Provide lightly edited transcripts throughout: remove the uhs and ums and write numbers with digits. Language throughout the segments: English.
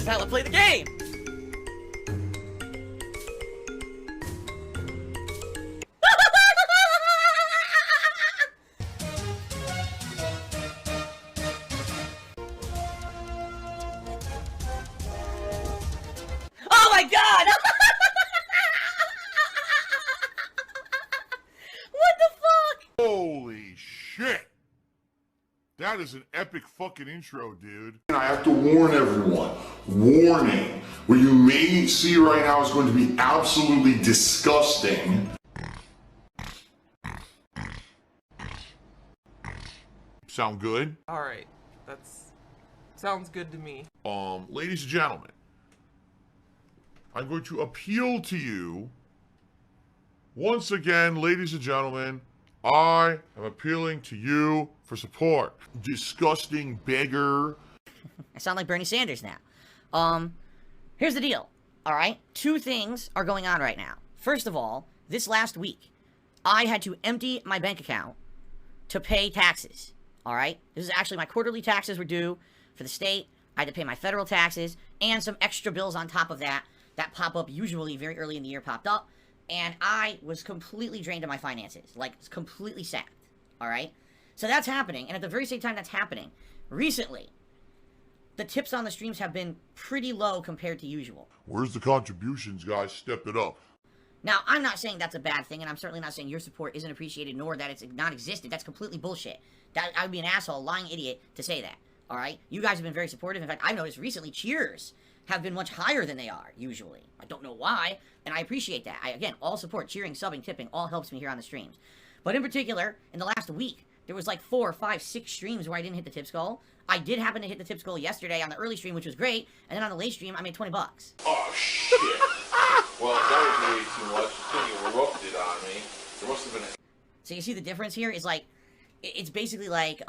This is how I play the game! Oh my god! What the fuck? Holy shit! That is an epic fucking intro, dude. And I have to warn everyone, warning, what you may see right now is going to be absolutely disgusting. Sound good? Alright, sounds good to me. Ladies and gentlemen, I'm going to appeal to you. Once again, ladies and gentlemen, I am appealing to you for support. Disgusting beggar. I sound like Bernie Sanders now. Here's the deal, alright? Two things are going on right now. First of all, this last week, I had to empty my bank account to pay taxes, alright? This is actually my quarterly taxes were due for the state. I had to pay my federal taxes and some extra bills on top of that pop up usually very early in the year popped up. And I was completely drained of my finances, like completely sacked, alright? So that's happening, and at the very same time that's happening, recently, the tips on the streams have been pretty low compared to usual. Where's the contributions, guys? Step it up. Now, I'm not saying that's a bad thing, and I'm certainly not saying your support isn't appreciated, nor that it's non-existent. That's completely bullshit. I would be an asshole, lying idiot to say that, alright? You guys have been very supportive. In fact, I've noticed recently cheers have been much higher than they are, usually. I don't know why, and I appreciate that. Again, all support, cheering, subbing, tipping, all helps me here on the streams. But in particular, in the last week, there was like 4, 5, 6 streams where I didn't hit the tips goal. I did happen to hit the tips goal yesterday on the early stream, which was great, and then on the late stream, I made 20 bucks. Oh, shit. Well, that was way too much. This thing erupted on me. There must have been a... So you see the difference here is like, it's basically like,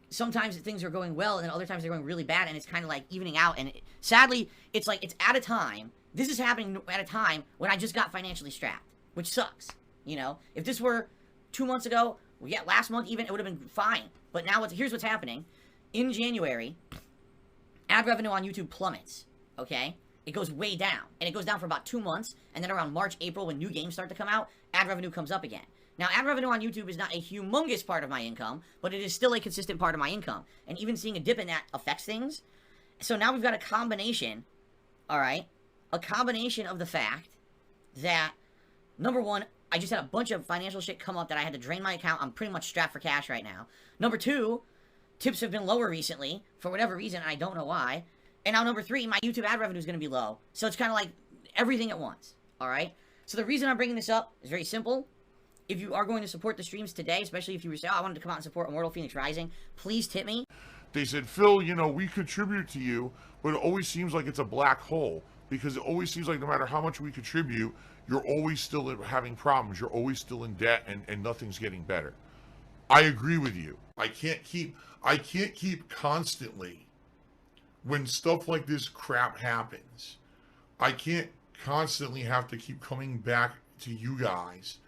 sometimes things are going well, and then other times they're going really bad, and it's kind of like evening out, and sadly, it's like, it's at a time, this is happening at a time when I just got financially strapped, which sucks, you know? If this were 2 months ago, yeah, last month even, it would have been fine, but now here's what's happening. In January, ad revenue on YouTube plummets, okay? It goes way down, and it goes down for about 2 months, and then around March, April, when new games start to come out, ad revenue comes up again. Now, ad revenue on YouTube is not a humongous part of my income, but it is still a consistent part of my income. And even seeing a dip in that affects things. So now we've got a combination, alright? A combination of the fact that, number one, I just had a bunch of financial shit come up that I had to drain my account. I'm pretty much strapped for cash right now. Number two, tips have been lower recently, for whatever reason, I don't know why. And now number three, my YouTube ad revenue is going to be low. So it's kind of like everything at once, alright? So the reason I'm bringing this up is very simple. If you are going to support the streams today, especially if you were saying, oh, I wanted to come out and support Immortal Phoenix Rising, please tip me. They said, Phil, you know, we contribute to you, but it always seems like it's a black hole, because it always seems like no matter how much we contribute, you're always still having problems. You're always still in debt, and nothing's getting better. I agree with you. I can't keep constantly, when stuff like this crap happens, I can't constantly have to keep coming back to you guys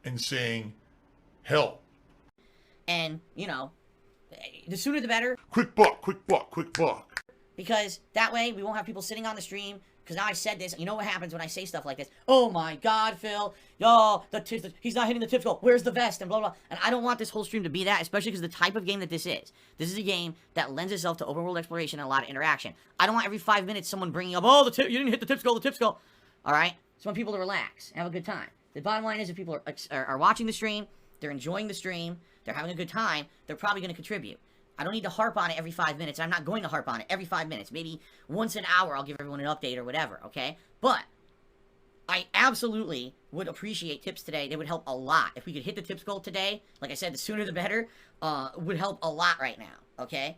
and saying, help. And, you know, the sooner the better. Quick buck, quick buck, quick buck. Because that way we won't have people sitting on the stream. Because now I said this, you know what happens when I say stuff like this? Oh my god, Phil. Yo, he's not hitting the tips goal. Where's the vest? And blah, blah. And I don't want this whole stream to be that, especially because the type of game that this is. This is a game that lends itself to open world exploration and a lot of interaction. I don't want every 5 minutes someone bringing up, oh, you didn't hit the tips goal, the tips goal. Alright? So I want people to relax and have a good time. The bottom line is if people are watching the stream, they're enjoying the stream, they're having a good time, they're probably going to contribute. I don't need to harp on it every 5 minutes. I'm not going to harp on it every 5 minutes. Maybe once an hour I'll give everyone an update or whatever, okay? But I absolutely would appreciate tips today. They would help a lot. If we could hit the tips goal today, like I said, the sooner the better, would help a lot right now, okay?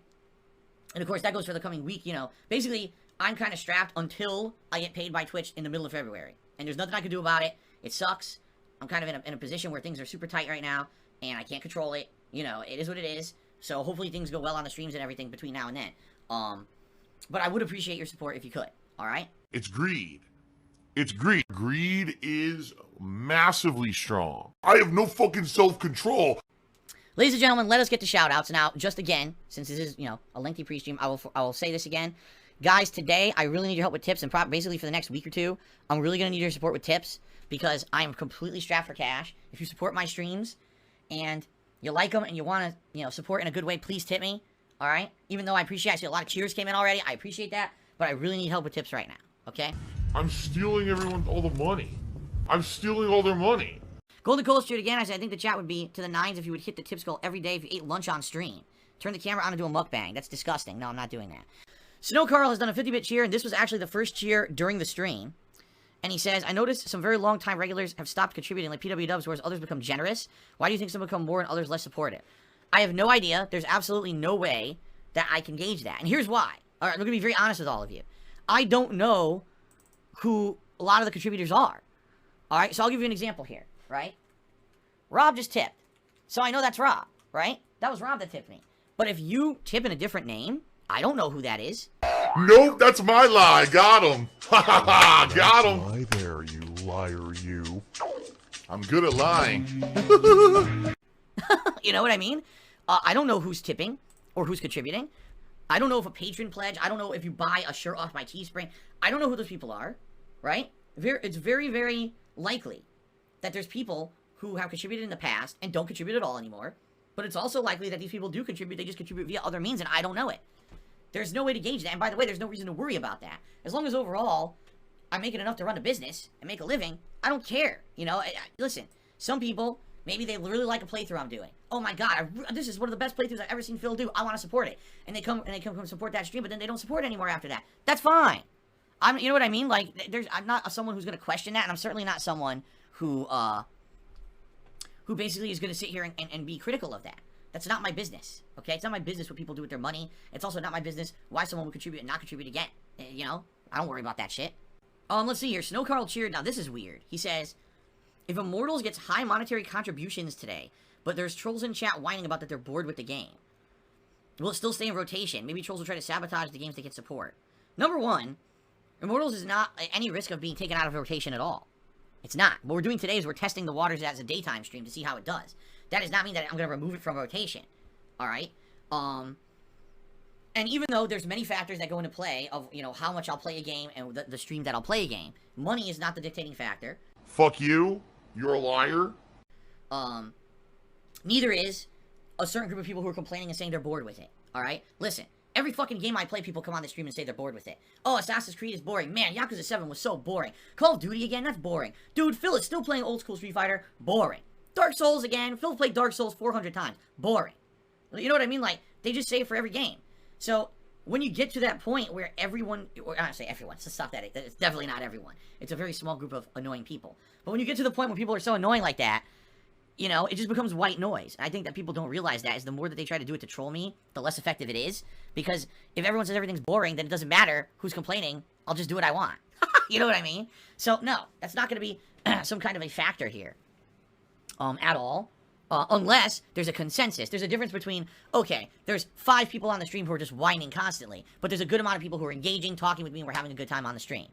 And of course, that goes for the coming week, you know. Basically, I'm kind of strapped until I get paid by Twitch in the middle of February. And there's nothing I can do about it. It sucks. I'm kind of in a position where things are super tight right now, and I can't control it. You know, it is what it is. So hopefully things go well on the streams and everything between now and then. But I would appreciate your support if you could, alright? It's greed. It's greed. Greed is massively strong. I have no fucking self-control. Ladies and gentlemen, let us get to shoutouts. Now, just again, since this is, you know, a lengthy pre-stream, I will say this again. Guys, today, I really need your help with tips, and basically for the next week or two, I'm really going to need your support with tips, because I am completely strapped for cash. If you support my streams, and you like them, and you want to, you know, support in a good way, please tip me, alright? Even though I see a lot of cheers came in already, I appreciate that, but I really need help with tips right now, okay? I'm stealing all the money. I'm stealing all their money. Golden Cold Street again, I said, I think the chat would be to the nines if you would hit the tip skull every day if you ate lunch on stream. Turn the camera on and do a mukbang. That's disgusting. No, I'm not doing that. Snow Carl has done a 50-bit cheer, and this was actually the first cheer during the stream. And he says, I noticed some very long-time regulars have stopped contributing, like PW Dubs, whereas others become generous. Why do you think some become more and others less supportive? I have no idea. There's absolutely no way that I can gauge that. And here's why. All right, I'm going to be very honest with all of you. I don't know who a lot of the contributors are. All right, so I'll give you an example here, right? Rob just tipped. So I know that's Rob, right? That was Rob that tipped me. But if you tip in a different name, I don't know who that is. Nope, that's my lie. Got him. Ha ha ha. Got him. Lie there, you liar, you. I'm good at lying. You know what I mean? I don't know who's tipping or who's contributing. I don't know if a patron pledge. I don't know if you buy a shirt off my Teespring. I don't know who those people are, right? It's very, very likely that there's people who have contributed in the past and don't contribute at all anymore. But it's also likely that these people do contribute. They just contribute via other means, and I don't know it. There's no way to gauge that. And by the way, there's no reason to worry about that. As long as overall, I'm making enough to run a business and make a living, I don't care. You know, listen, some people, maybe they really like a playthrough I'm doing. Oh my god, this is one of the best playthroughs I've ever seen Phil do. I want to support it. And they come support that stream, but then they don't support it anymore after that. That's fine. You know what I mean? Like, I'm not someone who's going to question that, and I'm certainly not someone who basically is going to sit here and be critical of that. That's not my business, okay? It's not my business what people do with their money. It's also not my business why someone would contribute and not contribute again. You know? I don't worry about that shit. Let's see here. Snow Carl cheered. Now, this is weird. He says, if Immortals gets high monetary contributions today, but there's trolls in chat whining about that they're bored with the game, will it still stay in rotation? Maybe trolls will try to sabotage the games they get support. Number one, Immortals is not at any risk of being taken out of rotation at all. It's not. What we're doing today is we're testing the waters as a daytime stream to see how it does. That does not mean that I'm going to remove it from rotation. Alright? And even though there's many factors that go into play of, you know, how much I'll play a game and the stream that I'll play a game, money is not the dictating factor. Fuck you. You're a liar. Neither is a certain group of people who are complaining and saying they're bored with it. Alright? Listen. Every fucking game I play, people come on the stream and say they're bored with it. Oh, Assassin's Creed is boring. Man, Yakuza 7 was so boring. Call of Duty again? That's boring. Dude, Phil is still playing old school Street Fighter. Boring. Dark Souls again. Phil played Dark Souls 400 times. Boring. You know what I mean? Like, they just say it for every game. So, when you get to that point where everyone, or I don't say everyone, so stop that. It's definitely not everyone. It's a very small group of annoying people. But when you get to the point where people are so annoying like that, you know, it just becomes white noise. I think that people don't realize that is the more that they try to do it to troll me, the less effective it is. Because if everyone says everything's boring, then it doesn't matter who's complaining. I'll just do what I want. You know what I mean? So, no, that's not going to be some kind of a factor here. At all. Unless there's a consensus. There's a difference between, okay, there's 5 people on the stream who are just whining constantly, but there's a good amount of people who are engaging, talking with me, and we're having a good time on the stream.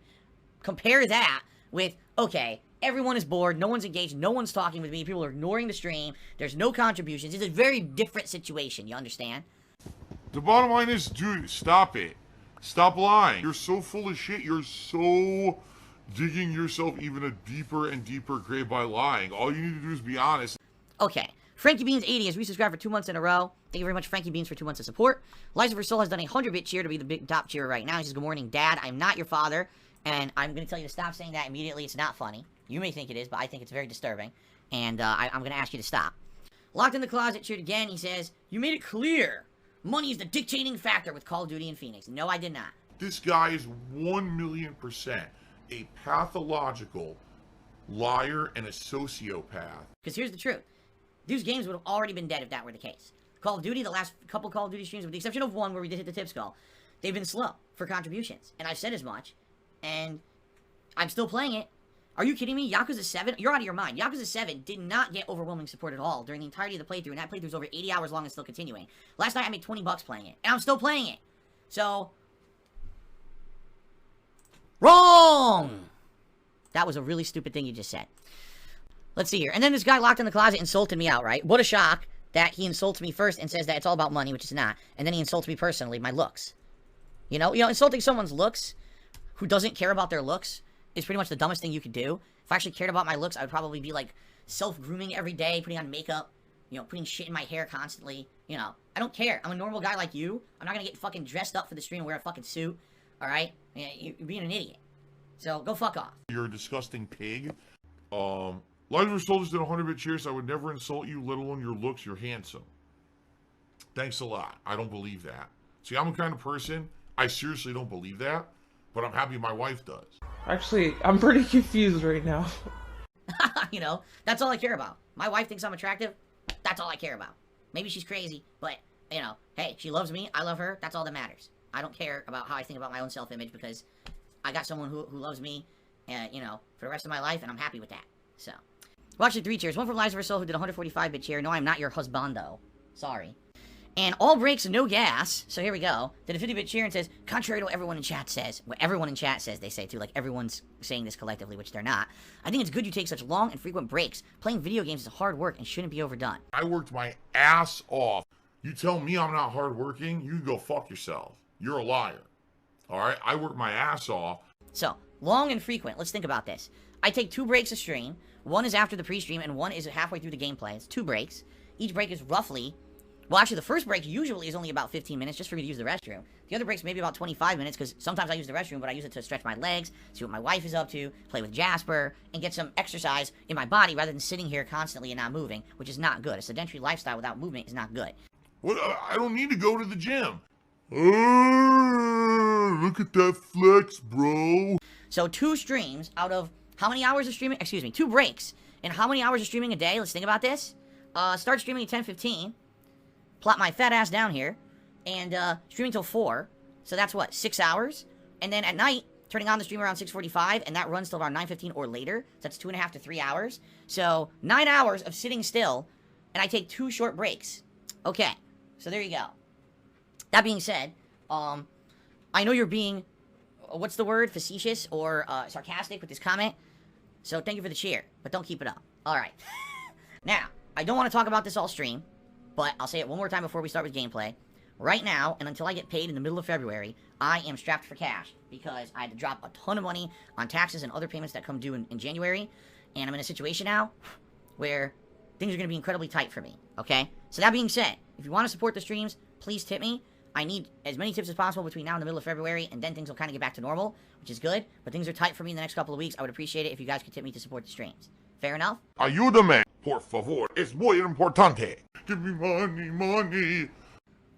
Compare that with, okay, everyone is bored, no one's engaged, no one's talking with me, people are ignoring the stream, there's no contributions. It's a very different situation, you understand? The bottom line is, dude, stop it. Stop lying. You're so full of shit. You're so digging yourself even a deeper and deeper grave by lying. All you need to do is be honest. Okay. Frankie Beans 80 has resubscribed for 2 months in a row. Thank you very much, Frankie Beans, for 2 months of support. Liza for Soul has done a 100-bit cheer to be the big top cheer right now. He says, good morning, Dad. I'm not your father, and I'm going to tell you to stop saying that immediately. It's not funny. You may think it is, but I think it's very disturbing, and I'm going to ask you to stop. Locked in the Closet cheered again. He says, you made it clear. Money is the dictating factor with Call of Duty and Phoenix. No, I did not. This guy is 1,000,000% a pathological liar and a sociopath. Because here's the truth. These games would have already been dead if that were the case. Call of Duty, the last couple Call of Duty streams, with the exception of one where we did hit the tip skull, they've been slow for contributions. And I've said as much. And I'm still playing it. Are you kidding me? Yakuza 7? You're out of your mind. Yakuza 7 did not get overwhelming support at all during the entirety of the playthrough. And that playthrough is over 80 hours long and still continuing. Last night I made 20 bucks playing it. And I'm still playing it. So... wrong! That was a really stupid thing you just said. Let's see here. And then this guy locked in the closet insulted me outright. What a shock that he insults me first and says that it's all about money, which is not. And then he insults me personally, my looks. You know, insulting someone's looks who doesn't care about their looks is pretty much the dumbest thing you could do. If I actually cared about my looks, I would probably be like self-grooming every day, putting on makeup, you know, putting shit in my hair constantly. You know, I don't care. I'm a normal guy like you. I'm not gonna get fucking dressed up for the stream and wear a fucking suit. All right? Yeah, you're being an idiot. So go fuck off. You're a disgusting pig. Live River Soldiers did 100-bit cheers. I would never insult you, let alone your looks. You're handsome. Thanks a lot. I don't believe that. See, I'm the kind of person, I seriously don't believe that, but I'm happy my wife does. Actually, I'm pretty confused right now. You know, that's all I care about. My wife thinks I'm attractive. That's all I care about. Maybe she's crazy, but, you know, hey, she loves me. I love her. That's all that matters. I don't care about how I think about my own self-image because I got someone who loves me, you know, for the rest of my life, and I'm happy with that. So, well, actually, 3 cheers. One from Liza Versol, who did 145-bit cheer. No, I'm not your husbando. Sorry. And all brakes, no gas. So here we go. Did a 50-bit cheer and says, contrary to what everyone in chat says. What everyone in chat says, they say too. Like everyone's saying this collectively, which they're not. I think it's good you take such long and frequent breaks. Playing video games is hard work and shouldn't be overdone. I worked my ass off. You tell me I'm not hardworking, you can go fuck yourself. You're a liar. Alright? I worked my ass off. So, long and frequent. Let's think about this. I take 2 breaks a stream. One is after the pre-stream and one is halfway through the gameplay. It's 2 breaks. Each break is roughly... Well, actually, the first break usually is only about 15 minutes just for me to use the restroom. The other breaks maybe about 25 minutes because sometimes I use the restroom, but I use it to stretch my legs, see what my wife is up to, play with Jasper, and get some exercise in my body rather than sitting here constantly and not moving, which is not good. A sedentary lifestyle without movement is not good. What? I don't need to go to the gym. Oh, look at that flex, bro. So 2 streams out of how many hours of streaming? Excuse me, 2 breaks. And how many hours of streaming a day? Let's think about this. Start streaming at 10:15. Plop my fat ass down here, and streaming till 4, so that's what, 6 hours? And then at night, turning on the stream around 6:45, and that runs till around 9:15 or later, so that's 2.5 to 3 hours. So 9 hours of sitting still, and I take 2 short breaks. Okay, so there you go. That being said, I know you're being, what's the word, facetious or sarcastic with this comment, so thank you for the cheer, but don't keep it up. Alright. Now, I don't want to talk about this all stream, but I'll say it one more time before we start with gameplay. Right now, and until I get paid in the middle of February, I am strapped for cash because I had to drop a ton of money on taxes and other payments that come due in January. And I'm in a situation now where things are going to be incredibly tight for me, okay? So that being said, if you want to support the streams, please tip me. I need as many tips as possible between now and the middle of February, and then things will kind of get back to normal, which is good. But things are tight for me in the next couple of weeks. I would appreciate it if you guys could tip me to support the streams. Fair enough? Ayúdame, por favor. Es muy importante. Give me money.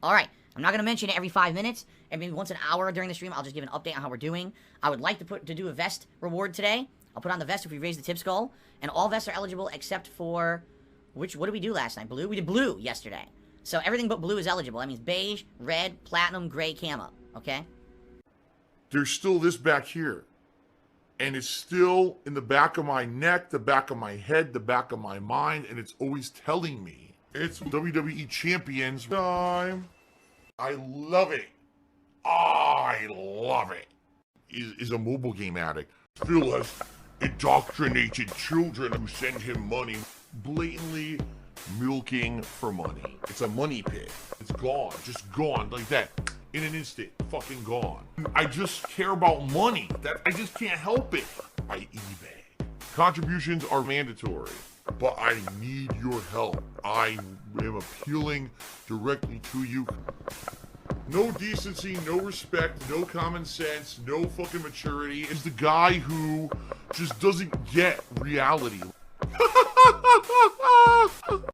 Alright, I'm not going to mention it every 5 minutes, and maybe once an hour during the stream, I'll just give an update on how we're doing. I would like to do a vest reward today. I'll put on the vest if we raise the tips goal, and all vests are eligible except for, what did we do last night? Blue? We did blue yesterday. So everything but blue is eligible. That means beige, red, platinum, gray, camo, okay? There's still this back here. And it's still in the back of my neck, the back of my head, the back of my mind, and it's always telling me it's WWE Champions time. I love it. I love it. Is a mobile game addict. Phil has indoctrinated children who send him money, blatantly milking for money. It's a money pit. It's gone, just gone like that. In an instant, fucking gone. I just care about money. I just can't help it. I eBay. Contributions are mandatory, but I need your help. I am appealing directly to you. No decency, no respect, no common sense, no fucking maturity. It's the guy who just doesn't get reality.